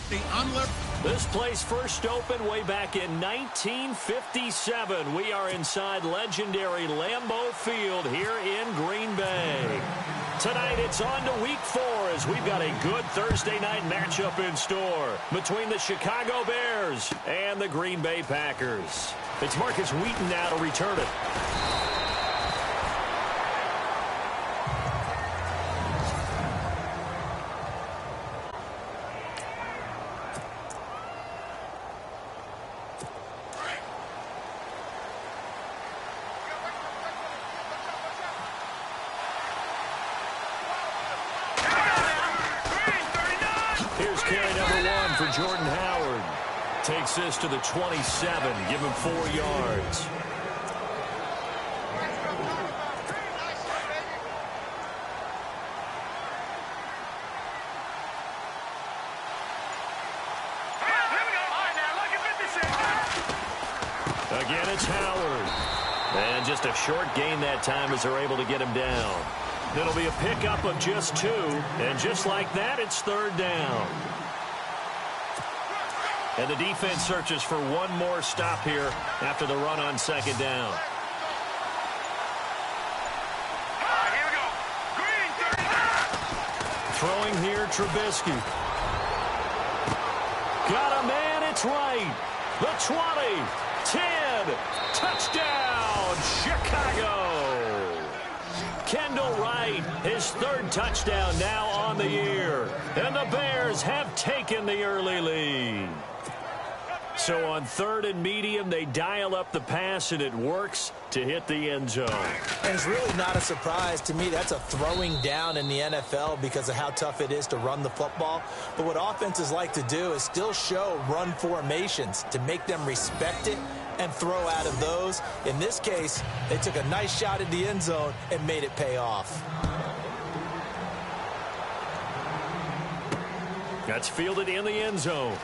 This place first opened way back in 1957. We are inside legendary Lambeau Field here in Green Bay. Tonight it's on to week 4 as we've got a good Thursday night matchup in store between the Chicago Bears and the Green Bay Packers. It's Marcus Wheaton now to return it. Here's carry number 1 for Jordan Howard. Takes this to the 27. Give him 4 yards. Again, it's Howard. And just a short gain that time as they're able to get him down. It'll be a pickup of just 2. And just like that, it's 3rd down. And the defense searches for one more stop here after the run on 2nd down. Here we go. Green, 30. Throwing here, Trubisky. Got a man, it's right. The 20, 10, touchdown, Chicago. Kendall Wright, his 3rd touchdown now on the year. And the Bears have taken the early lead. So on 3rd and medium, they dial up the pass, and it works to hit the end zone. And it's really not a surprise to me. That's a throwing down in the NFL because of how tough it is to run the football. But what offenses like to do is still show run formations to make them respect it and throw out of those. In this case, they took a nice shot at the end zone and made it pay off. That's fielded in the end zone.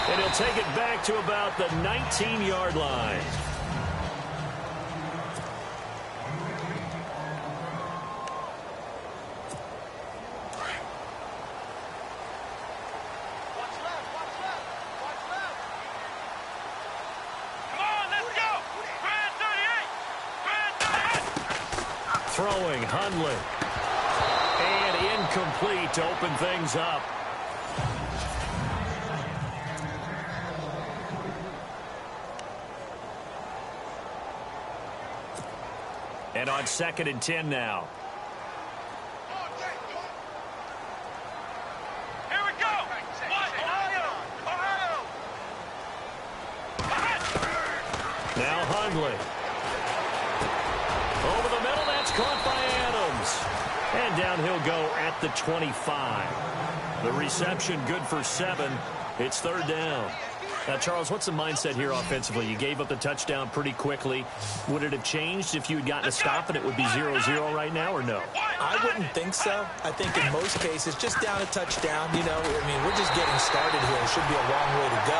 And he'll take it back to about the 19-yard line. Throwing, Hundley. And incomplete to open things up. And on 2nd and 10 now. Here we go. Now Hundley. Over the middle, that's caught by Adams. And down he'll go at the 25. The reception good for 7. It's 3rd down. Now, Charles, what's the mindset here offensively? You gave up the touchdown pretty quickly. Would it have changed if you had gotten a stop and it would be 0-0 right now, or no? I wouldn't think so. I think in most cases, just down a touchdown, you know, I mean, we're just getting started here. It should be a long way to go.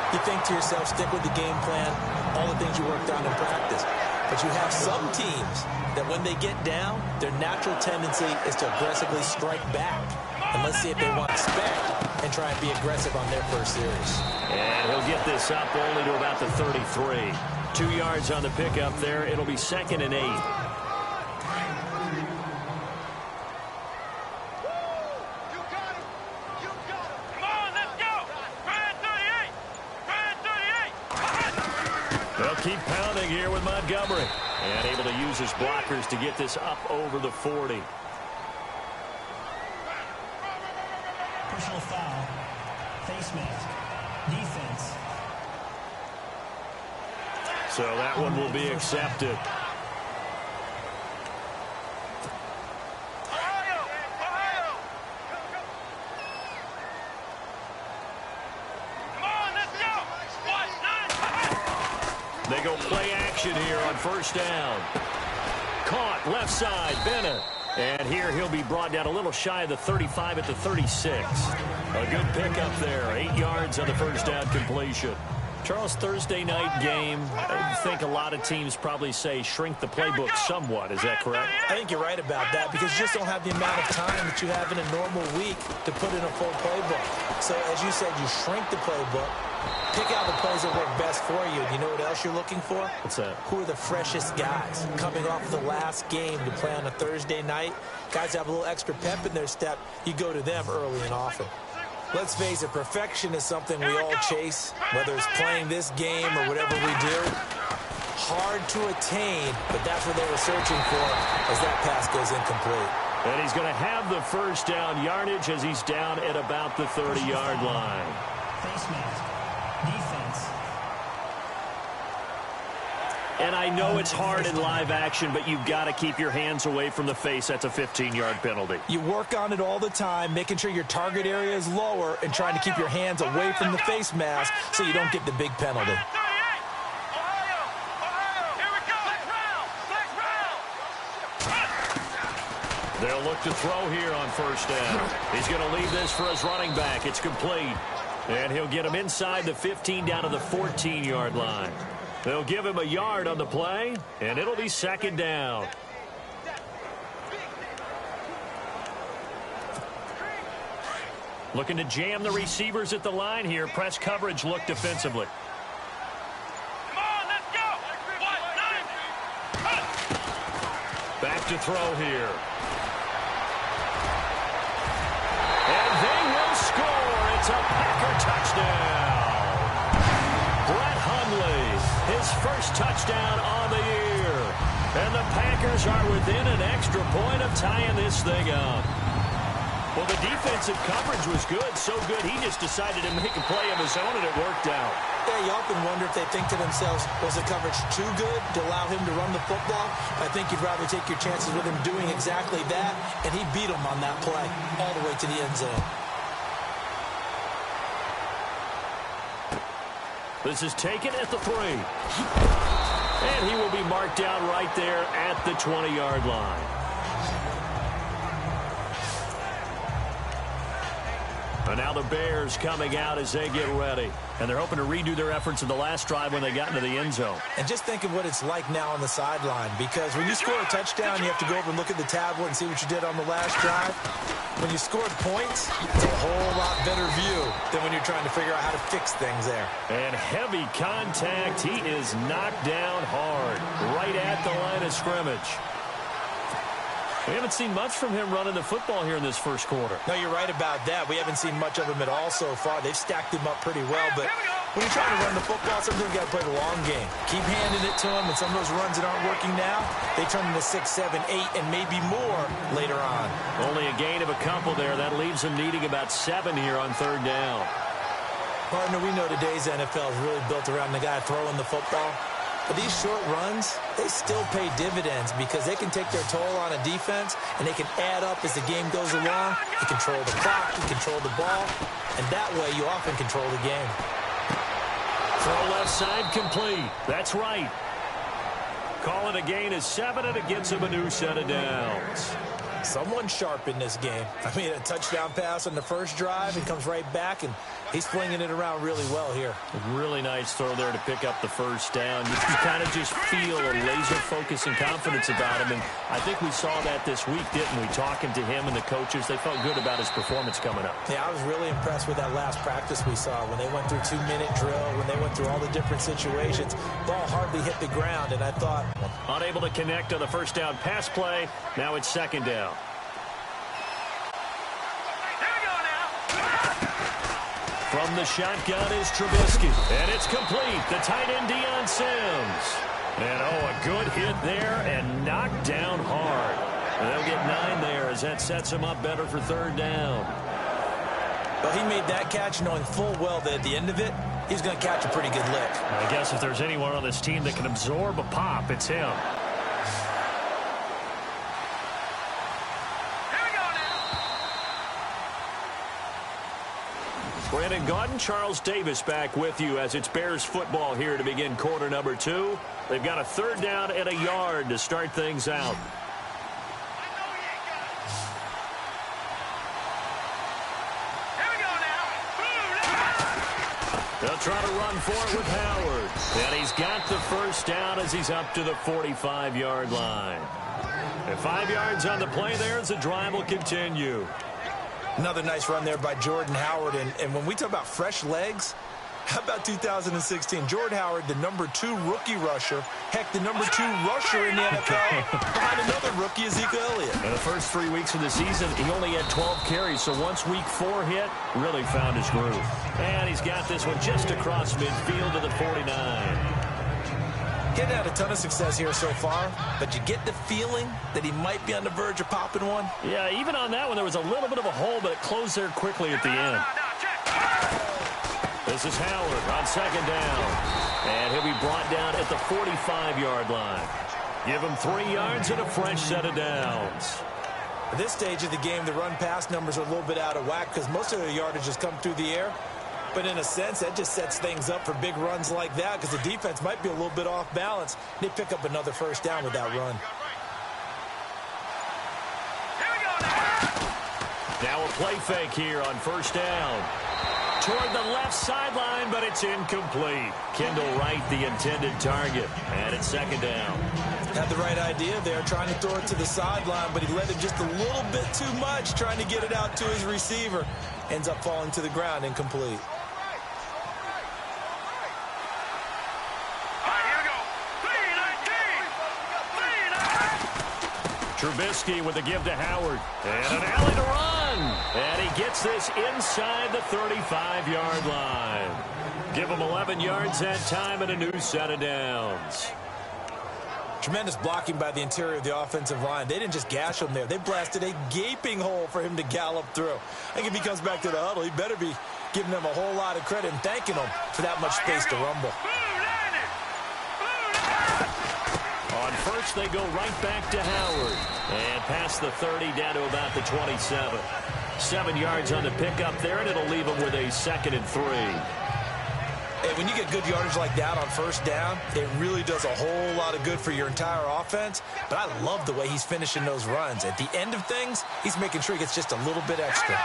You think to yourself, stick with the game plan, all the things you worked on in practice. But you have some teams that when they get down, their natural tendency is to aggressively strike back. And let's see if they want to expect and try and be aggressive on their first series. And he'll get this up only to about the 33. 2 yards on the pickup there. It'll be 2nd and 8. They'll keep pounding here with Montgomery. And able to use his blockers to get this up over the 40. Personal foul. Face mask. Defense. So that one will be accepted. They go play action here on 1st down. Caught left side, Bennett. And here he'll be brought down a little shy of the 35 at the 36. A good pickup there. 8 yards on the 1st down completion. Charles, Thursday night game, I think a lot of teams probably say shrink the playbook somewhat. Is that correct? I think you're right about that because you just don't have the amount of time that you have in a normal week to put in a full playbook. So, as you said, you shrink the playbook, pick out the plays that work best for you. You know what else you're looking for? What's that? Who are the freshest guys coming off the last game to play on a Thursday night? Guys have a little extra pep in their step. You go to them early and often. Let's face it, perfection is something we all chase, whether it's playing this game or whatever we do. Hard to attain, but that's what they were searching for as that pass goes incomplete. And he's going to have the first down yardage as he's down at about the 30-yard line. Face mask. Defense. And I know it's hard in live action, but you've got to keep your hands away from the face. That's a 15-yard penalty. You work on it all the time, making sure your target area is lower and trying to keep your hands away from the face mask so you don't get the big penalty. They'll look to throw here on first down. He's going to leave this for his running back. It's complete. And he'll get him inside the 15 down to the 14-yard line. They'll give him a yard on the play, and it'll be second down. Looking to jam the receivers at the line here. Press coverage look defensively. Come on, let's go. Back to throw here. And they will score. It's a Packer touchdown. Brett Hundley, his first touchdown on the year. And the Packers are within an extra point of tying this thing up. Well, the defensive coverage was good, so good he just decided to make a play of his own, and it worked out. Yeah, you often wonder if they think to themselves, was the coverage too good to allow him to run the football? I think you'd rather take your chances with him doing exactly that, and he beat him on that play all the way to the end zone. This is taken at the 3. And he will be marked down right there at the 20-yard line. And now the Bears coming out as they get ready. And they're hoping to redo their efforts in the last drive when they got into the end zone. And just think of what it's like now on the sideline, because when you score a touchdown, you have to go over and look at the tablet and see what you did on the last drive. When you scored points, it's a whole lot better view than when you're trying to figure out how to fix things there. And heavy contact. He is knocked down hard right at the line of scrimmage. We haven't seen much from him running the football here in this first quarter. No, you're right about that. We haven't seen much of him at all so far. They've stacked him up pretty well, but when you're trying to run the football, sometimes you got to play the long game. Keep handing it to him, and some of those runs that aren't working now, they turn into 6, 7, 8, and maybe more later on. Only a gain of a couple there. That leaves him needing about 7 here on third down. Partner, we know today's NFL is really built around the guy throwing the football. But these short runs, they still pay dividends because they can take their toll on a defense, and they can add up as the game goes along. You control the clock, you control the ball, and that way you often control the game. Throw left side complete. That's right. Call it a gain of 7, and it gets him a new set of downs. Someone sharp in this game. I mean, a touchdown pass on the first drive and comes right back, and he's flinging it around really well here. A really nice throw there to pick up the first down. You kind of just feel a laser focus and confidence about him, and I think we saw that this week, didn't we? Talking to him and the coaches, they felt good about his performance coming up. Yeah, I was really impressed with that last practice we saw when they went through 2-minute drill, when they went through all the different situations. Ball hardly hit the ground, and I thought... Unable to connect on the first down pass play. Now it's second down. From the shotgun is Trubisky. And it's complete. The tight end, Deion Sims. And, a good hit there and knocked down hard. And they'll get 9 there as that sets him up better for third down. Well, he made that catch knowing full well that at the end of it, he's going to catch a pretty good lick. I guess if there's anyone on this team that can absorb a pop, it's him. Brandon Gaudin, Charles Davis back with you as it's Bears football here to begin quarter number 2. They've got a third down and a yard to start things out. They'll try to run for it with Howard. And he's got the first down as he's up to the 45-yard line. And 5 yards on the play there as the drive will continue. Another nice run there by Jordan Howard. And when we talk about fresh legs, how about 2016? Jordan Howard, the #2 rookie rusher. Heck, the #2 rusher in the NFL behind another rookie, Ezekiel Elliott. In the first 3 weeks of the season, he only had 12 carries. So once week 4 hit, really found his groove. And he's got this one just across midfield to the 49. He hadn't had a ton of success here so far, but you get the feeling that he might be on the verge of popping one. Yeah, even on that one, there was a little bit of a hole, but it closed there quickly at the end. This is Howard on second down. And he'll be brought down at the 45-yard line. Give him 3 yards and a fresh set of downs. At this stage of the game, the run-pass numbers are a little bit out of whack because most of the yardage has come through the air. But in a sense, that just sets things up for big runs like that because the defense might be a little bit off balance. They pick up another first down with that run. Now a play fake here on first down. Toward the left sideline, but it's incomplete. Kendall Wright, the intended target. And it's second down. Had the right idea there, trying to throw it to the sideline, but he let him just a little bit too much, trying to get it out to his receiver. Ends up falling to the ground, incomplete. Trubisky with a give to Howard. And an alley to run. And he gets this inside the 35-yard line. Give him 11 yards that time and a new set of downs. Tremendous blocking by the interior of the offensive line. They didn't just gash him there. They blasted a gaping hole for him to gallop through. I think if he comes back to the huddle, he better be giving them a whole lot of credit and thanking them for that much space to rumble. On first, they go right back to Howard. And past the 30 down to about the 27. 7 yards on the pickup there, and it'll leave them with a 2nd and 3. Hey, when you get good yardage like that on first down, it really does a whole lot of good for your entire offense. But I love the way he's finishing those runs. At the end of things, he's making sure he gets just a little bit extra.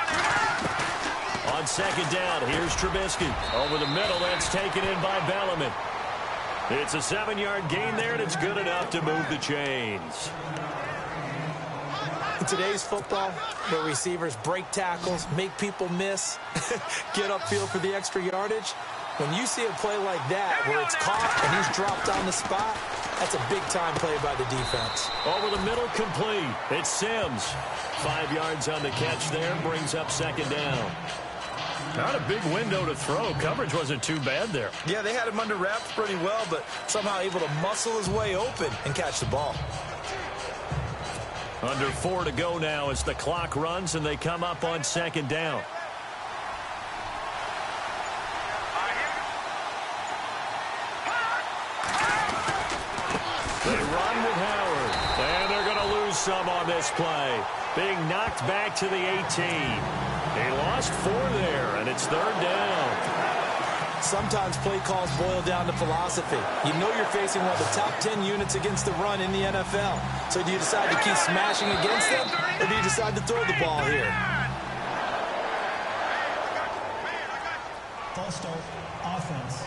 On second down, here's Trubisky. Over the middle, that's taken in by Belliman. It's a 7-yard gain there, and it's good enough to move the chains. In today's football, where receivers break tackles, make people miss, get upfield for the extra yardage, when you see a play like that where it's caught and he's dropped on the spot, that's a big-time play by the defense. Over the middle, complete. It's Sims. 5 yards on the catch there, brings up second down. Not a big window to throw. Coverage wasn't too bad there. Yeah, they had him under wraps pretty well, but somehow able to muscle his way open and catch the ball. Under 4 to go now as the clock runs and they come up on second down. They run with Howard, and they're going to lose some on this play. Being knocked back to the 18. They lost 4 there, and it's third down. Sometimes play calls boil down to philosophy. You know you're facing one of the top 10 units against the run in the NFL. So do you decide to keep smashing against them, or do you decide to throw the ball here? False start, offense.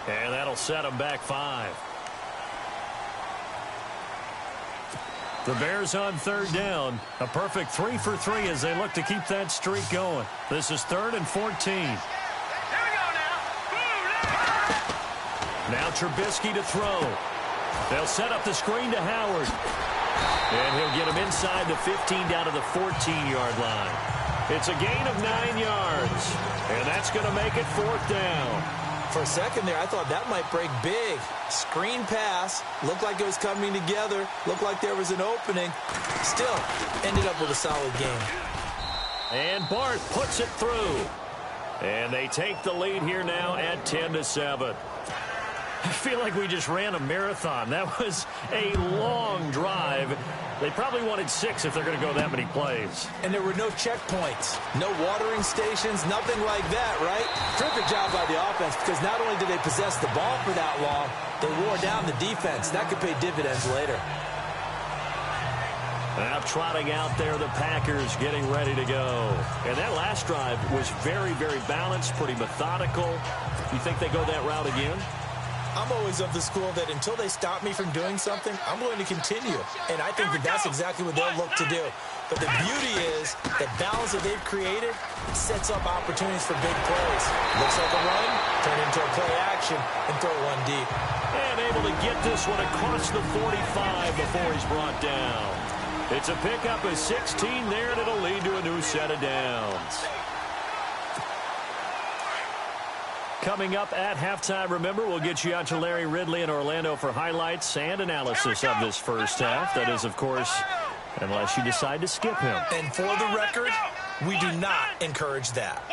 And that'll set them back 5. The Bears on third down. A perfect 3 for 3 as they look to keep that streak going. This is 3rd and 14. Now Trubisky to throw. They'll set up the screen to Howard. And he'll get him inside the 15 down to the 14-yard line. It's a gain of 9 yards. And that's going to make it 4th down. For a second there, I thought that might break big. Screen pass. Looked like it was coming together. Looked like there was an opening. Still, ended up with a solid game. And Bart puts it through. And they take the lead here now at 10-7. I feel like we just ran a marathon. That was a long drive. They probably wanted 6 if they're going to go that many plays. And there were no checkpoints, no watering stations, nothing like that, right? Terrific job by the offense because not only did they possess the ball for that long, they wore down the defense. That could pay dividends later. Now trotting out there, the Packers getting ready to go. And that last drive was very, very balanced, pretty methodical. You think they go that route again? I'm always of the school that until they stop me from doing something, I'm going to continue. And I think that that's exactly what they'll look to do. But the beauty is that balance that they've created sets up opportunities for big plays. Looks like a run, turn into a play action, and throw one deep. And able to get this one across the 45 before he's brought down. It's a pickup of 16 there, and it'll lead to a new set of downs. Coming up at halftime, remember, we'll get you out to Larry Ridley in Orlando for highlights and analysis of this first half. That is, of course, unless you decide to skip him. And for the record, we do not encourage that.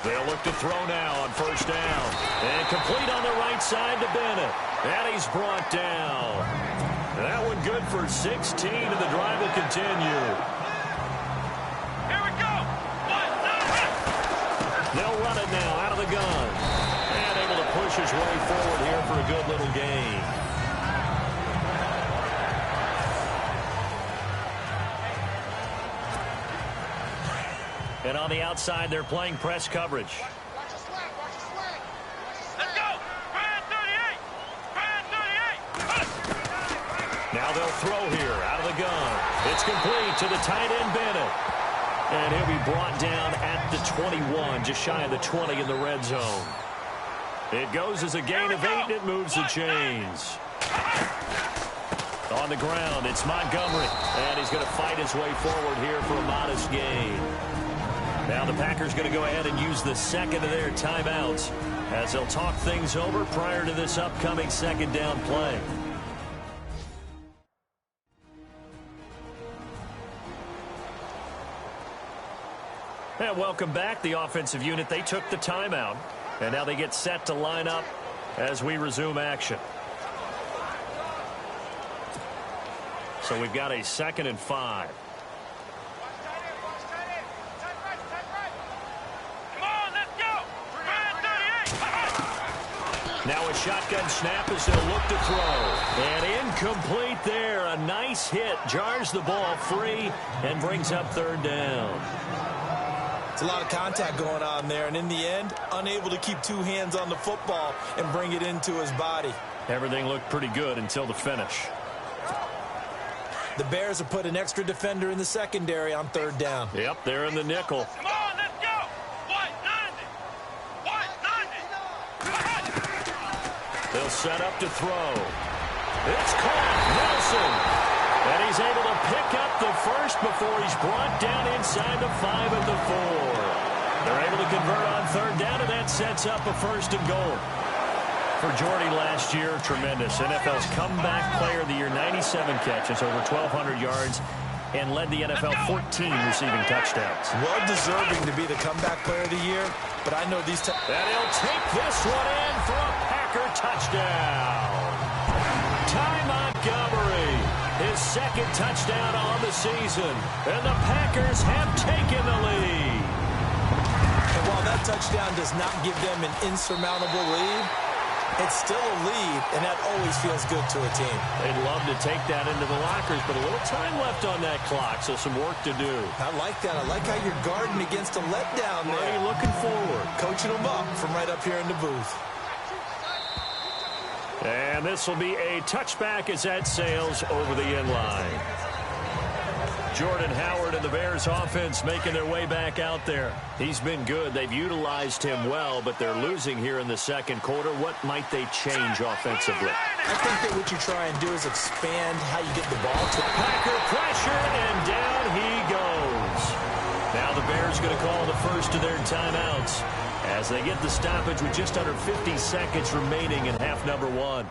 They'll look to throw now on first down. And complete on the right side to Bennett. And he's brought down. That one good for 16, and the drive will continue. Here we go. They'll run it now out of the gun. And able to push his way forward here for a good little gain. And on the outside, they're playing press coverage. Let's go. Brand 38. Brand 38. Now they'll throw here out of the gun. It's complete to the tight end, Bennett. And he'll be brought down at the 21, just shy of the 20 in the red zone. It goes as a gain of 8, and it moves the chains. On the ground, it's Montgomery. And he's going to fight his way forward here for a modest gain. Now the Packers going to go ahead and use the second of their timeouts as they'll talk things over prior to this upcoming second down play. And welcome back. The offensive unit, they took the timeout. And now they get set to line up as we resume action. So we've got a 2nd and 5. Now a shotgun snap as they'll look to throw. And incomplete there. A nice hit. Jars the ball free and brings up 3rd down. It's a lot of contact going on there. And in the end, unable to keep 2 hands on the football and bring it into his body. Everything looked pretty good until the finish. The Bears have put an extra defender in the secondary on 3rd down. Yep, they're in the nickel. Come on, let's go. 190. They'll set up to throw. It's caught. Nelson. And he's able to pick up the first before he's brought down inside the 5 at the 4. They're able to convert on 3rd down, and that sets up a 1st and goal. For Jordy last year, tremendous. NFL's comeback player of the year, 97 catches, over 1,200 yards, and led the NFL 14 receiving touchdowns. Well deserving to be the comeback player of the year, but I know these... And he'll take this one in for a Packer touchdown. Ty Montgomery, his 2nd touchdown on the season, and the Packers have taken the lead. And while that touchdown does not give them an insurmountable lead, it's still a lead, and that always feels good to a team. They'd love to take that into the lockers, but a little time left on that clock, so some work to do. I like that. I like how you're guarding against a letdown there. Already looking forward. Coaching them up from right up here in the booth. And this will be a touchback as that sails over the end line. Jordan Howard and the Bears offense making their way back out there. He's been good. They've utilized him well, but they're losing here in the 2nd quarter. What might they change offensively? I think that what you try and do is expand how you get the ball to. Packer pressure, and down he goes. Now the Bears going to call the first of their timeouts as they get the stoppage with just under 50 seconds remaining in half number 1.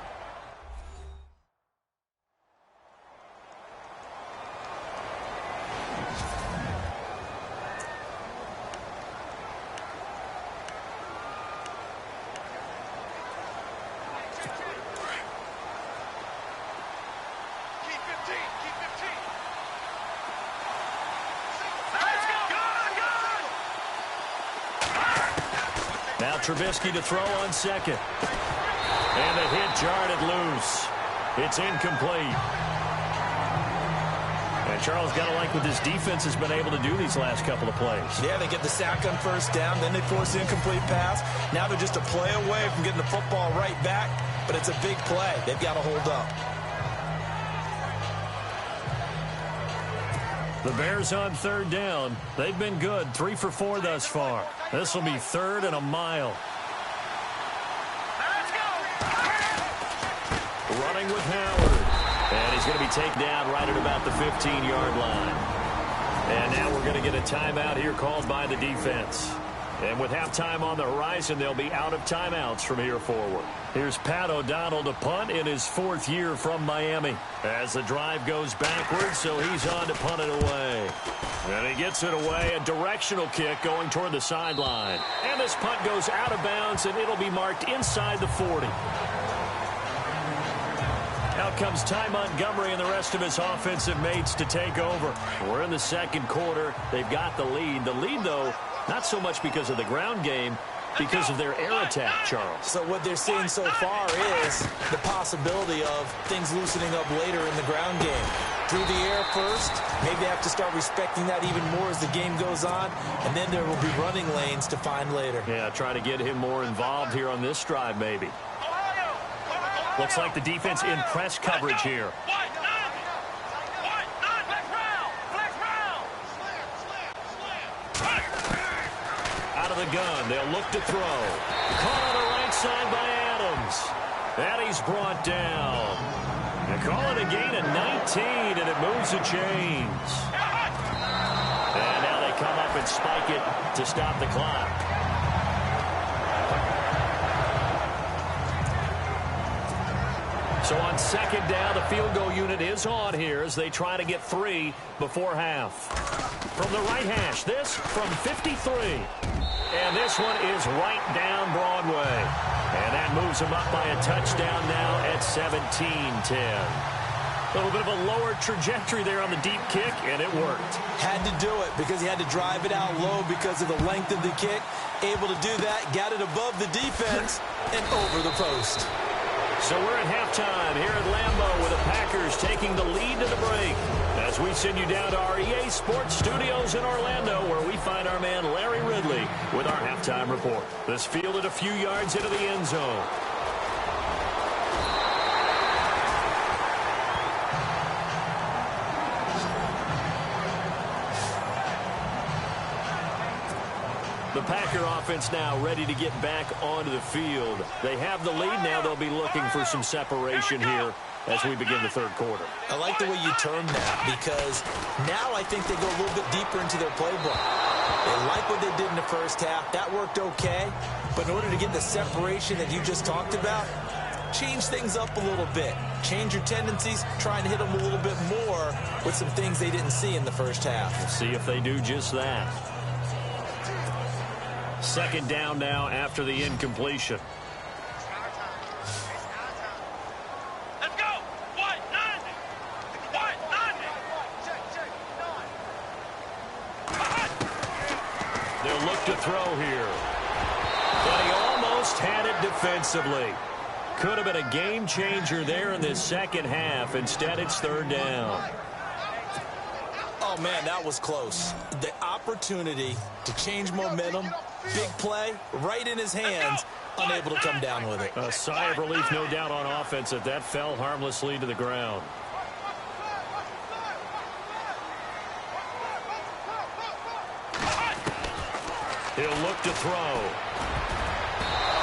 Now Trubisky to throw on 2nd. And the hit jarred it loose. It's incomplete. And Charles, got to like what this defense has been able to do these last couple of plays. Yeah, they get the sack on first down, then they force the incomplete pass. Now they're just a play away from getting the football right back, but it's a big play. They've got to hold up. The Bears on third down. They've been good, 3 for 4 thus far. This will be 3rd and a mile. Let's go. Running with Howard. And he's going to be taken down right at about the 15-yard line. And now we're going to get a timeout here called by the defense. And with halftime on the horizon, they'll be out of timeouts from here forward. Here's Pat O'Donnell to punt in his 4th year from Miami. As the drive goes backwards, so he's on to punt it away. And he gets it away, a directional kick going toward the sideline. And this punt goes out of bounds, and it'll be marked inside the 40. Out comes Ty Montgomery and the rest of his offensive mates to take over. We're in the second quarter. They've got the lead. The lead, though, not so much because of the ground game, because of their air attack, Charles. So what they're seeing so far is the possibility of things loosening up later in the ground game. Through the air first, maybe they have to start respecting that even more as the game goes on, and then there will be running lanes to find later. Yeah, try to get him more involved here on this drive, maybe. Looks like the defense in press coverage here. Out of the gun, they'll look to throw. Caught on the right side by Adams. And he's brought down. They call it a gain of 19, and it moves the chains. And now they come up and spike it to stop the clock. So on second down, the field goal unit is on here as they try to get 3 before half. From the right hash, this from 53. And this one is right down Broadway. And that moves them up by a touchdown now at 17-10. A little bit of a lower trajectory there on the deep kick, and it worked. Had to do it because he had to drive it out low because of the length of the kick. Able to do that, got it above the defense, and over the post. So we're at halftime here at Lambeau with the Packers taking the lead to the break. As we send you down to our EA Sports Studios in Orlando, where we find our man Larry Ridley with our halftime report. This fielded a few yards into the end zone. The Packer offense now ready to get back onto the field. They have the lead now. They'll be looking for some separation here as we begin the third quarter. I like the way you term that because now I think they go a little bit deeper into their playbook. They like what they did in the first half. That worked okay. But in order to get the separation that you just talked about, change things up a little bit. Change your tendencies, try and hit them a little bit more with some things they didn't see in the first half. We'll see if they do just that. Second down now after the incompletion. Let's go. What? None. What? None. They'll look to throw here. But he almost had it defensively. Could have been a game changer there in this second half. Instead, it's third down. Oh, man, that was close. The opportunity to change momentum, big play, right in his hands, unable to come down with it. A sigh of relief, no doubt, on offense that that fell harmlessly to the ground. He'll look to throw.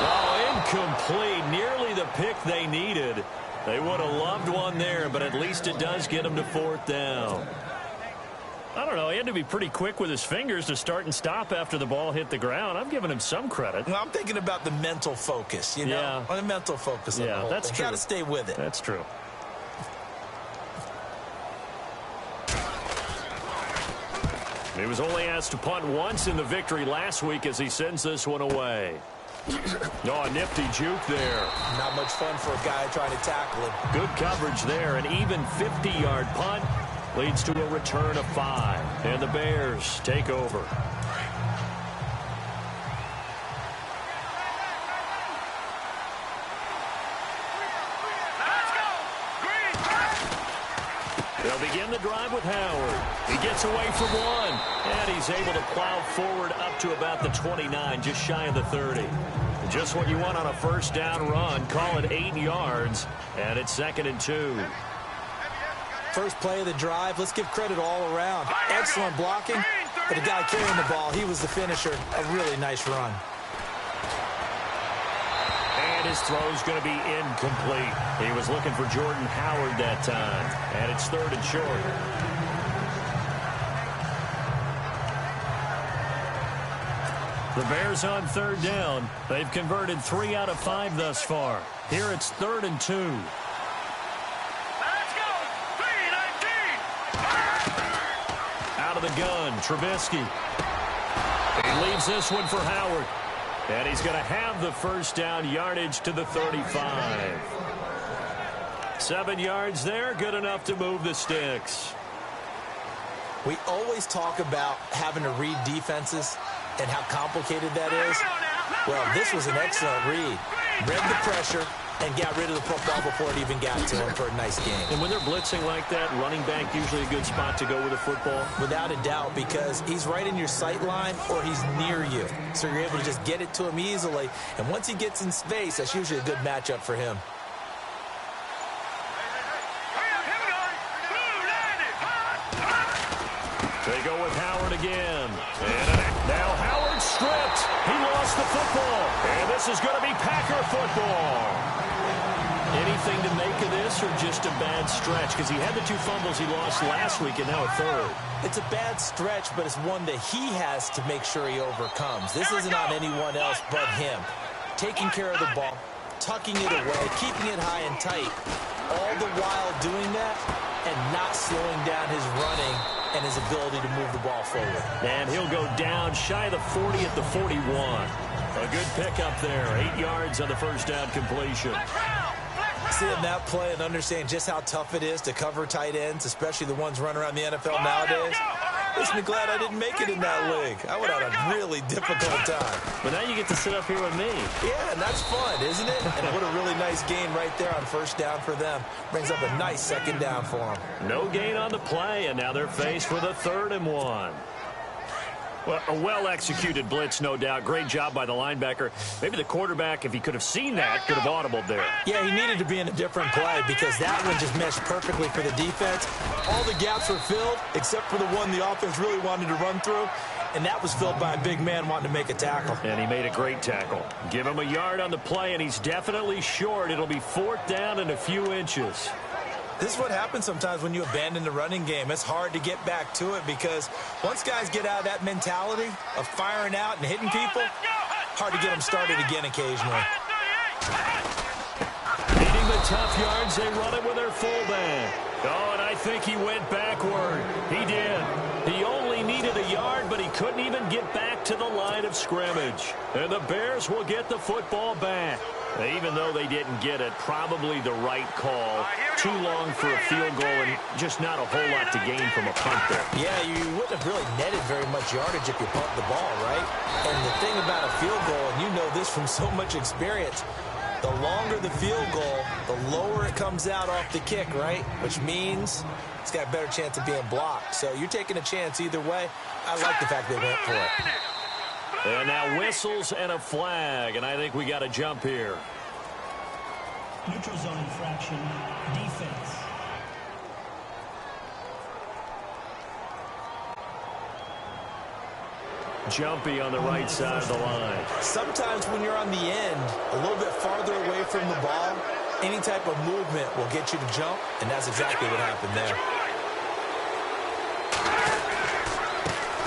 Oh, incomplete. Nearly the pick they needed. They would have loved one there, but at least it does get them to fourth down. I don't know. He had to be pretty quick with his fingers to start and stop after the ball hit the ground. I'm giving him some credit. Well, I'm thinking about the mental focus, you know? Yeah. On the mental focus of the whole that's thing. true. Got to stay with it. That's true. He was only asked to punt once in the victory last week as he sends this one away. Oh, a nifty juke there. Not much fun for a guy trying to tackle him. Good coverage there. An even 50-yard punt leads to a return of 5. And the Bears take over. Let's go. begin the drive with Howard. He gets away from one, and he's able to plow forward up to about the 29, just shy of the 30. Just what you want on a first down run. Call it 8 yards, and it's 2nd and 2. First play of the drive, let's give credit all around. Excellent blocking, but the guy carrying the ball, he was the finisher. A really nice run. And his throw's going to be incomplete. He was looking for Jordan Howard that time, and it's 3rd and short. The Bears on 3rd down. They've converted 3 out of 5 thus far. Here it's 3rd and 2. Out of the gun, Trubisky. He leaves this one for Howard. And he's going to have the first down, yardage to the 35. 7 yards there, good enough to move the sticks. We always talk about having to read defenses and how complicated that is. Well, this was an excellent read. Read the pressure and got rid of the football before it even got to him for a nice game. And when they're blitzing like that, running back usually a good spot to go with a football? Without a doubt, because he's right in your sight line or he's near you. So you're able to just get it to him easily. And once he gets in space, that's usually a good matchup for him. They go with Howard again. And now Howard stripped. He lost the football. And this is going to be Packer football. Anything to make of this or just a bad stretch? Because he had the 2 fumbles he lost last week and now a 3rd. It's a bad stretch, but it's one that he has to make sure he overcomes. This isn't on anyone else but him. Taking care of the ball, tucking it away, keeping it high and tight, all the while doing that and not slowing down his running and his ability to move the ball forward. And he'll go down shy of the 40 at the 41. A good pickup there. 8 yards on the first down completion. Seeing that play and understanding just how tough it is to cover tight ends, especially the ones running around the NFL nowadays, makes me glad I didn't make it in that league. I would have a really difficult time. But now you get to sit up here with me. Yeah, and that's fun, isn't it? And what a really nice gain right there on first down for them. Brings up a nice 2nd down for them. No gain on the play, and now they're faced with a 3rd and 1. Well, a well-executed blitz, no doubt. Great job by the linebacker. Maybe the quarterback, if he could have seen that, could have audibled there. Yeah, he needed to be in a different play because that one just meshed perfectly for the defense. All the gaps were filled except for the one the offense really wanted to run through, and that was filled by a big man wanting to make a tackle. And he made a great tackle. Give him a yard on the play, and he's definitely short. It'll be 4th down and a few inches. This is what happens sometimes when you abandon the running game. It's hard to get back to it because once guys get out of that mentality of firing out and hitting people, hard to get them started again occasionally. Needing the tough yards, they run it with their fullback. Oh, and I think he went backward. He did. He only needed a yard, but he couldn't even get back to the line of scrimmage. And the Bears will get the football back. Even though they didn't get it, probably the right call. Too long for a field goal and just not a whole lot to gain from a punt there. Yeah, you wouldn't have really netted very much yardage if you pumped the ball, right? And the thing about a field goal, and you know this from so much experience, the longer the field goal, the lower it comes out off the kick, right? Which means it's got a better chance of being blocked. So you're taking a chance either way. I like the fact they went for it. And now whistles and a flag, and I think we got a jump here. Neutral zone infraction, defense. Jumpy on the right side of the line. Sometimes when you're on the end, a little bit farther away from the ball, any type of movement will get you to jump, and that's exactly what happened there.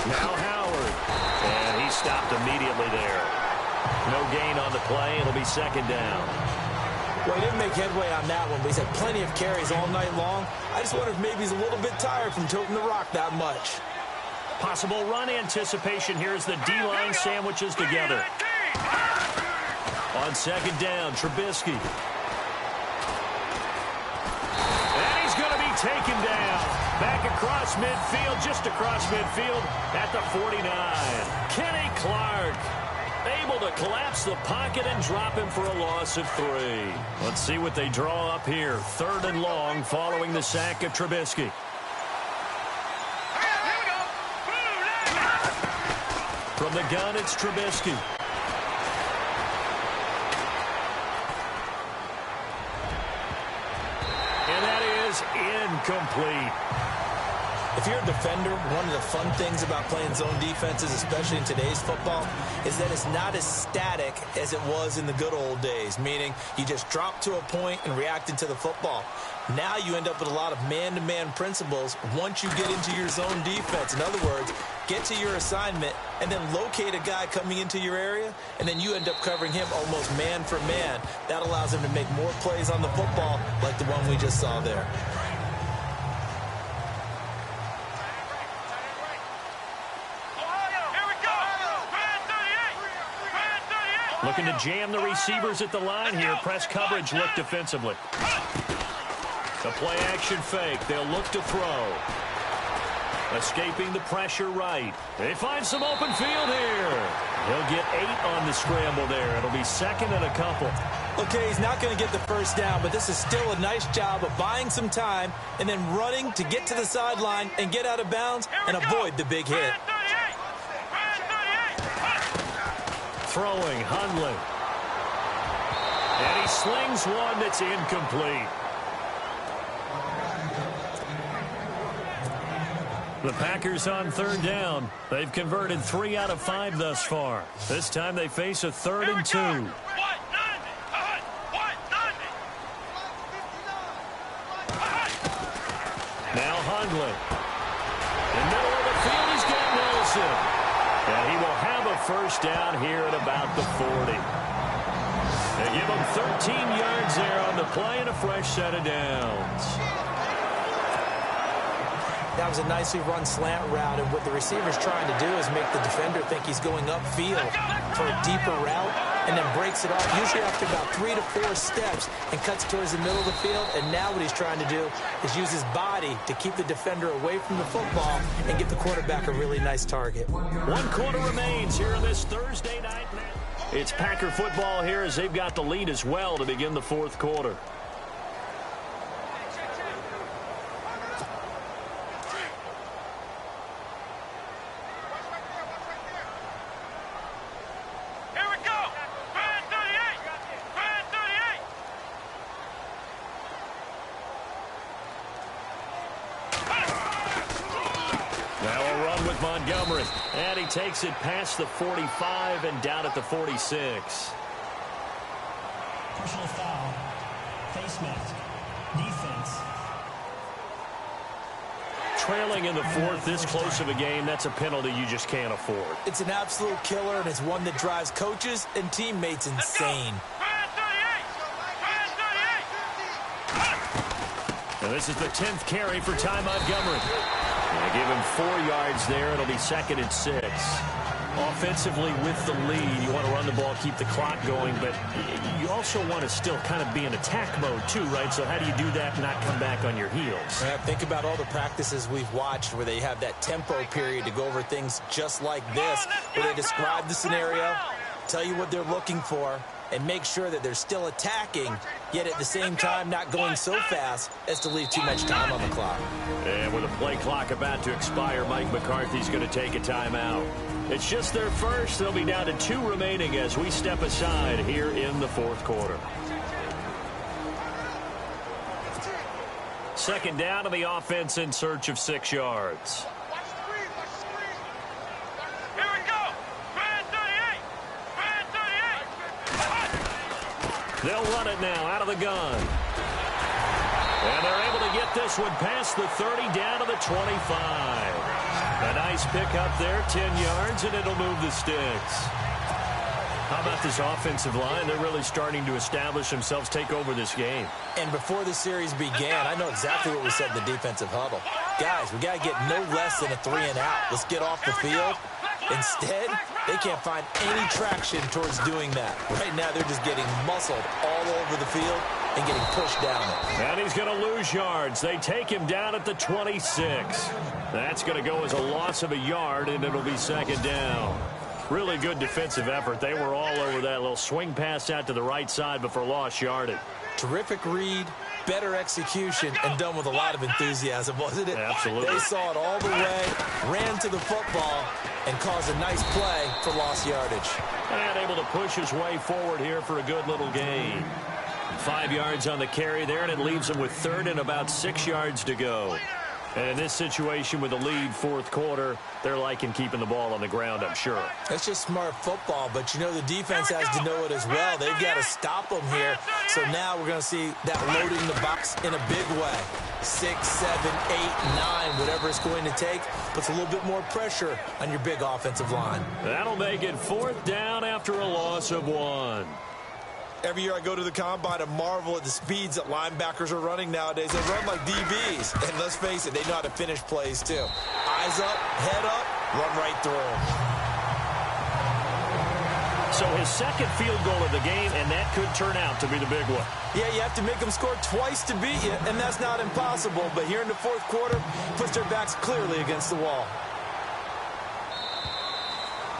Now Howard. And he stopped immediately there. No gain on the play. It'll be 2nd down. Well, he didn't make headway on that one, but he's had plenty of carries all night long. I just wonder if maybe he's a little bit tired from toting the rock that much. Possible run anticipation here as the D-line sandwiches together. On 2nd down, Trubisky. And he's going to be taken down. Back across midfield, just across midfield at the 49. Kenny Clark able to collapse the pocket and drop him for a loss of 3. Let's see what they draw up here. 3rd and long following the sack of Trubisky. From the gun, it's Trubisky. And that is incomplete. If you're a defender, one of the fun things about playing zone defenses, especially in today's football, is that it's not as static as it was in the good old days, meaning you just drop to a point and reacted to the football. Now you end up with a lot of man-to-man principles once you get into your zone defense. In other words, get to your assignment and then locate a guy coming into your area, and then you end up covering him almost man for man. That allows him to make more plays on the football like the one we just saw there. Looking to jam the receivers at the line here. Press coverage look defensively. The play action fake. They'll look to throw. Escaping the pressure right. They find some open field here. He'll get 8 on the scramble there. It'll be second and a couple. Okay, he's not going to get the first down, but this is still a nice job of buying some time and then running to get to the sideline and get out of bounds and avoid the big hit. Throwing, Hundley. And he slings one that's incomplete. The Packers on third down. They've converted 3 out of 5 thus far. This time they face a 3rd and 2. Now Hundley. In the middle of the field, he's got Nelson. And he will have a first down here at about the 40. They give him 13 yards there on the play and a fresh set of downs. That was a nicely run slant route, and what the receiver's trying to do is make the defender think he's going upfield for a deeper route, and then breaks it off, usually after about 3 to 4 steps, and cuts towards the middle of the field. And now what he's trying to do is use his body to keep the defender away from the football and give the quarterback a really nice target. 1 quarter remains here on this Thursday night. It's Packer football here as they've got the lead as well to begin the 4th quarter. Montgomery, and he takes it past the 45 and down at the 46. Personal foul, face mask, defense. Trailing in the 4th, this close of a game, that's a penalty you just can't afford. It's an absolute killer, and it's one that drives coaches and teammates insane. And this is the 10th carry for Ty Montgomery. They give him 4 yards there. It'll be 2nd and 6. Offensively with the lead, you want to run the ball, keep the clock going, but you also want to still kind of be in attack mode too, right? So how do you do that and not come back on your heels? Think about all the practices we've watched where they have that tempo period to go over things just like this, where they describe the scenario, tell you what they're looking for, and make sure that they're still attacking, yet at the same time not going so fast as to leave too much time on the clock. And with a play clock about to expire, Mike McCarthy's going to take a timeout. It's just their first. They'll be down to 2 remaining as we step aside here in the 4th quarter. 2nd down to the offense in search of 6 yards. They'll run it now out of the gun. And they're able to get this one past the 30 down to the 25. A nice pickup there, 10 yards, and it'll move the sticks. How about this offensive line? They're really starting to establish themselves, take over this game. And before the series began, I know exactly what we said in the defensive huddle. Guys, we got to get no less than a 3 and out. Let's get off the field. Instead, they can't find any traction towards doing that. Right now, they're just getting muscled all over the field and getting pushed down it. And he's going to lose yards. They take him down at the 26. That's going to go as a loss of a yard, and it'll be 2nd down. Really good defensive effort. They were all over that little swing pass out to the right side, but for lost yardage. Terrific read, better execution and done with a lot of enthusiasm, wasn't it? Absolutely. They saw it all the way, ran to the football, and caused a nice play for lost yardage. And able to push his way forward here for a good little gain. 5 yards on the carry there, and it leaves him with third and about 6 yards to go. And in this situation with the lead fourth quarter, they're liking keeping the ball on the ground, I'm sure. That's just smart football, but you know the defense has to know it as well. They've got to stop them here. So now we're going to see that loading the box in a big way. 6, 7, 8, 9, whatever it's going to take, puts a little bit more pressure on your big offensive line. That'll make it fourth down after a loss of 1. Every year I go to the combine and marvel at the speeds that linebackers are running nowadays. They run like DBs. And let's face it, they know how to finish plays too. Eyes up, head up, run right through them. So his second field goal of the game, and that could turn out to be the big one. Yeah, you have to make them score twice to beat you, and that's not impossible. But here in the fourth quarter, puts their backs clearly against the wall.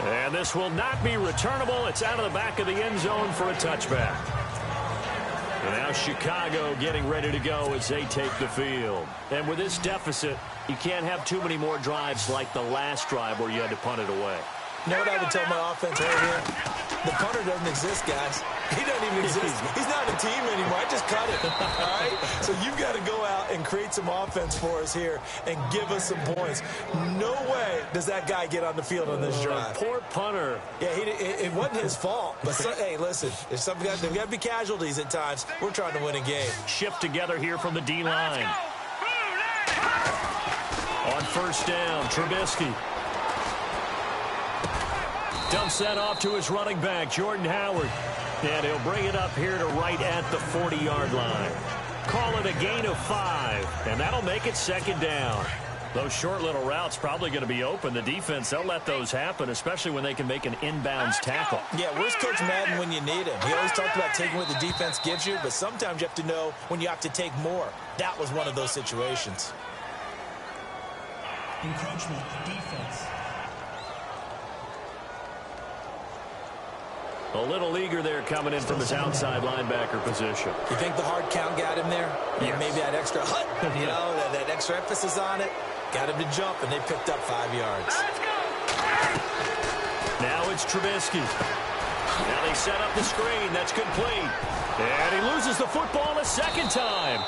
And this will not be returnable. It's out of the back of the end zone for a touchback. And now Chicago getting ready to go as they take the field. And with this deficit, you can't have too many more drives like the last drive where you had to punt it away. You know what I would tell my offense right here? The punter doesn't exist, guys. He doesn't even exist. He's not a team anymore. I just cut it, all right? So you've got to go out and create some offense for us here and give us some points. No way does that guy get on the field on this drive. Poor punter. Yeah, it wasn't his fault. But, hey, listen, there's some guys, there's got to be casualties at times. We're trying to win a game. Shift together here from the D-line. On first down, Trubisky. Dumps that off to his running back, Jordan Howard. And he'll bring it up here to right at the 40-yard line. Call it a gain of 5, and that'll make it second down. Those short little routes probably going to be open. The defense, they'll let those happen, especially when they can make an inbounds tackle. Yeah, where's Coach Madden when you need him? He always talked about taking what the defense gives you, but sometimes you have to know when you have to take more. That was one of those situations. Encroachment, defense. A little eager there coming in from his outside linebacker position. You think the hard count got him there? Yes. Maybe that extra that extra emphasis on it got him to jump, and they picked up 5 yards. Now it's Trubisky. Now they set up the screen. That's complete. And he loses the football a second time.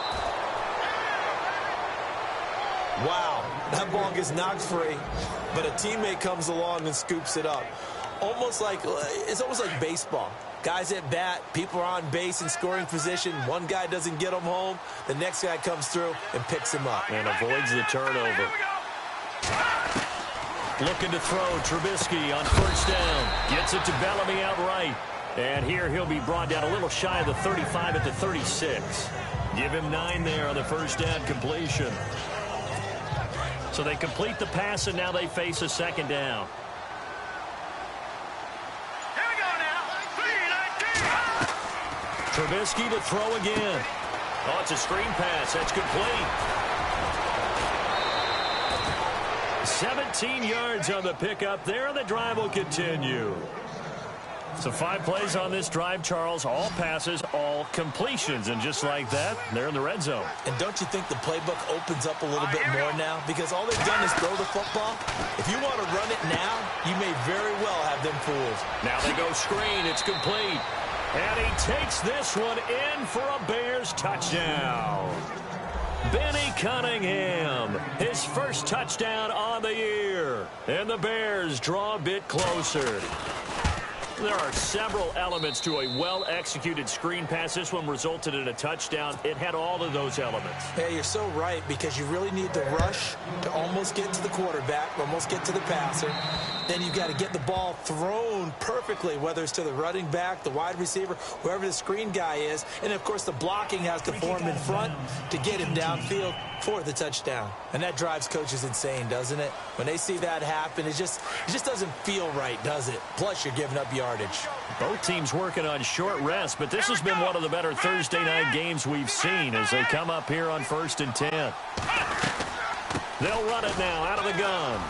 Wow, that ball gets knocked free, but a teammate comes along and scoops it up. It's almost like baseball. Guys at bat, people are on base in scoring position. One guy doesn't get them home. The next guy comes through and picks him up. And avoids the turnover. Looking to throw, Trubisky on first down. Gets it to Bellamy outright. And here he'll be brought down a little shy of the 35 at the 36. Give him 9 there on the first down completion. So they complete the pass, and now they face a second down. Trubisky to throw again. Oh, it's a screen pass. That's complete. 17 yards on the pickup there. The drive will continue. So 5 plays on this drive, Charles. All passes, all completions. And just like that, they're in the red zone. And don't you think the playbook opens up a little bit more now? Because all they've done is throw the football. If you want to run it now, you may very well have them fooled. Now they go screen. It's complete. And he takes this one in for a Bears touchdown. Benny Cunningham, his first touchdown on the year. And the Bears draw a bit closer. There are several elements to a well-executed screen pass. This one resulted in a touchdown. It had all of those elements. Hey, you're so right, because you really need to rush to almost get to the quarterback, almost get to the passer. Then you've got to get the ball thrown perfectly, whether it's to the running back, the wide receiver, whoever the screen guy is. And, of course, the blocking has to form in front to get him downfield for the touchdown. And that drives coaches insane, doesn't it? When they see that happen, it just doesn't feel right, does it? Plus, you're giving up yardage. Both teams working on short rest, but this has been one of the better Thursday night games we've seen as they come up here on 1st and 10. They'll run it now out of the gun.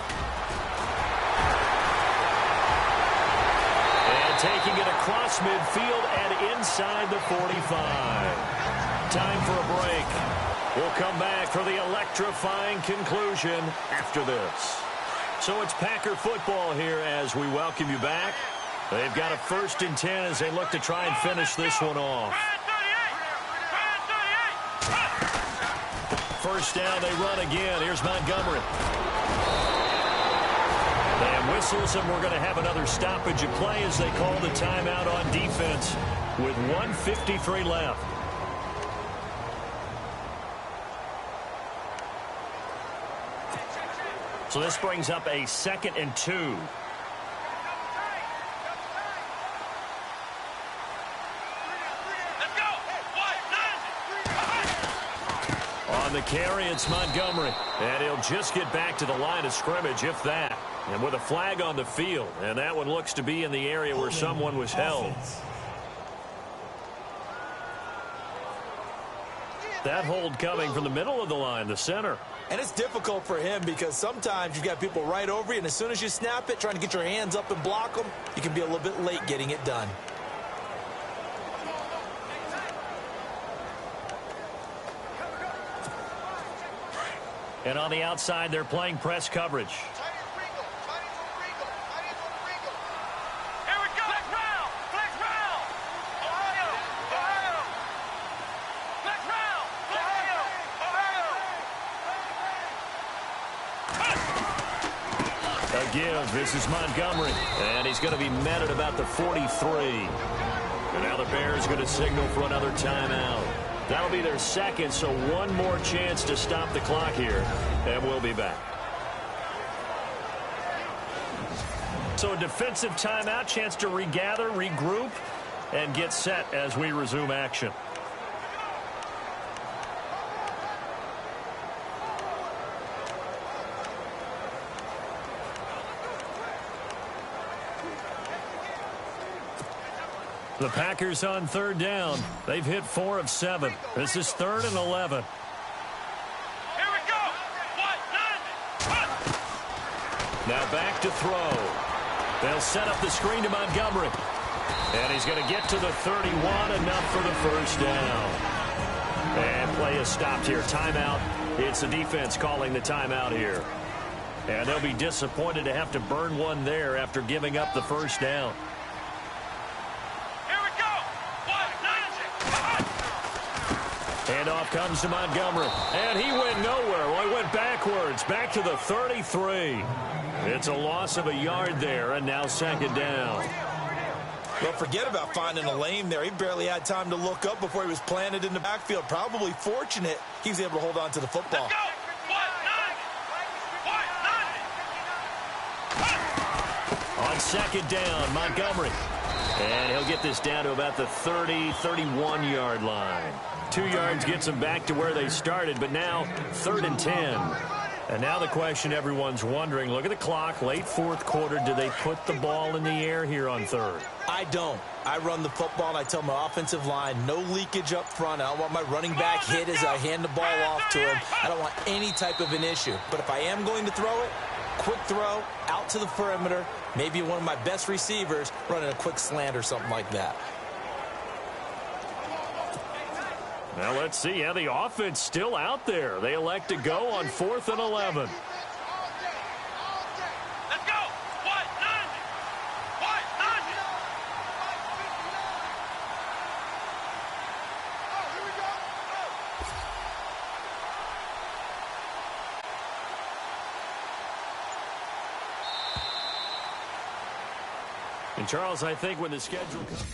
And taking it across midfield and inside the 45. Time for a break. We'll come back for the electrifying conclusion after this. So it's Packer football here as we welcome you back. They've got a 1st and 10 as they look to try and finish this one off. First down, they run again. Here's Montgomery. And whistles, and we're going to have another stoppage of play as they call the timeout on defense with 1:53 left. So this brings up a 2nd and 2. On the carry, it's Montgomery. And he'll just get back to the line of scrimmage, if that. And with a flag on the field. And that one looks to be in the area where someone was held. That hold coming from the middle of the line, the center. And it's difficult for him because sometimes you've got people right over you, and as soon as you snap it, trying to get your hands up and block them, you can be a little bit late getting it done. And on the outside, they're playing press coverage. Here we go. Flex round. Flex round. Ohio. Ohio. Flex round. Ohio. Ohio. A give. This is Montgomery. And he's going to be met at about the 43. And now the Bears going to signal for another timeout. That'll be their 2nd, so one more chance to stop the clock here. And we'll be back. So a defensive timeout, chance to regather, regroup, and get set as we resume action. The Packers on 3rd down. They've hit 4 of 7. This is 3rd and 11. Here we go. Now back to throw. They'll set up the screen to Montgomery. And he's going to get to the 31, enough for the 1st down. And play is stopped here. Timeout. It's the defense calling the timeout here. And they'll be disappointed to have to burn one there after giving up the 1st down. Handoff comes to Montgomery. And he went nowhere. Well, he went backwards. Back to the 33. It's a loss of a yard there, and now 2nd down. Well, forget about finding a lane there. He barely had time to look up before he was planted in the backfield. Probably fortunate he was able to hold on to the football. On 2nd down, Montgomery. And he'll get this down to about the 30, 31-yard line. 2 yards gets them back to where they started, but now 3rd and 10. And now the question everyone's wondering, look at the clock, late 4th quarter, do they put the ball in the air here on 3rd? I don't. I run the football, and I tell my offensive line, no leakage up front. I don't want my running back hit as I hand the ball off to him. I don't want any type of an issue. But if I am going to throw it, quick throw, out to the perimeter, maybe one of my best receivers running a quick slant or something like that. Now let's see how the offense still out there. They elect to go on 4th and 11. Let's go. What? 90. What? 90. Here we go. And Charles, I think when the schedule comes...